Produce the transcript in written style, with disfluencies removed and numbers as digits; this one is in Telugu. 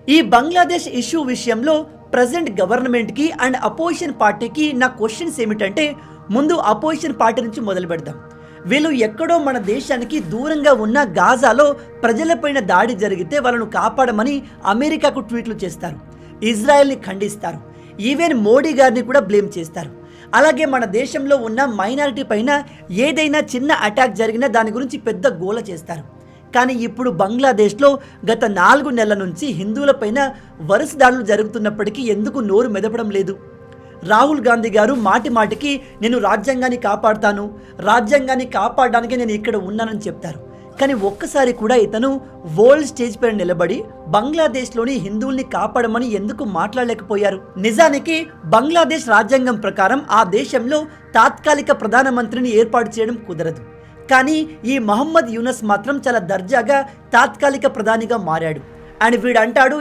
ఈ బంగ్లాదేశ్ ఇష్యూ విషయంలో ప్రజెంట్ గవర్నమెంట్కి అండ్ అపోజిషన్ పార్టీకి నా క్వశ్చన్స్ ఏమిటంటే, ముందు అపోజిషన్ పార్టీ నుంచి మొదలు పెడదాం. వీళ్ళు ఎక్కడో మన దేశానికి దూరంగా ఉన్న గాజాలో ప్రజలపైన దాడి జరిగితే వాళ్ళను కాపాడమని అమెరికాకు ట్వీట్లు చేస్తారు, ఇజ్రాయెల్ని ఖండిస్తారు, ఈవెన్ మోడీ గారిని కూడా బ్లేమ్ చేస్తారు. అలాగే మన దేశంలో ఉన్న మైనారిటీ పైన ఏదైనా చిన్న అటాక్ జరిగినా దాని గురించి పెద్ద గోల చేస్తారు. కానీ ఇప్పుడు బంగ్లాదేశ్లో గత 4 నెలల నుంచి హిందువులపైన వరుస దాడులు జరుగుతున్నప్పటికీ ఎందుకు నోరు మెదపడం లేదు? రాహుల్ గాంధీ గారు మాటి మాటికి నేను రాజ్యాంగాన్ని కాపాడుతాను, రాజ్యాంగాన్ని కాపాడడానికి నేను ఇక్కడ ఉన్నానని చెప్తారు. కానీ ఒక్కసారి కూడా ఇతను వరల్డ్ స్టేజ్ పైన నిలబడి బంగ్లాదేశ్లోని హిందువుల్ని కాపాడమని ఎందుకు మాట్లాడలేకపోయారు? నిజానికి బంగ్లాదేశ్ రాజ్యాంగం ప్రకారం ఆ దేశంలో తాత్కాలిక ప్రధానమంత్రిని ఏర్పాటు చేయడం కుదరదు. కానీ ఈ మహమ్మద్ యూనస్ మాత్రం చాలా దర్జాగా తాత్కాలిక ప్రధానిగా మారాడు. అండ్ వీడు అంటాడు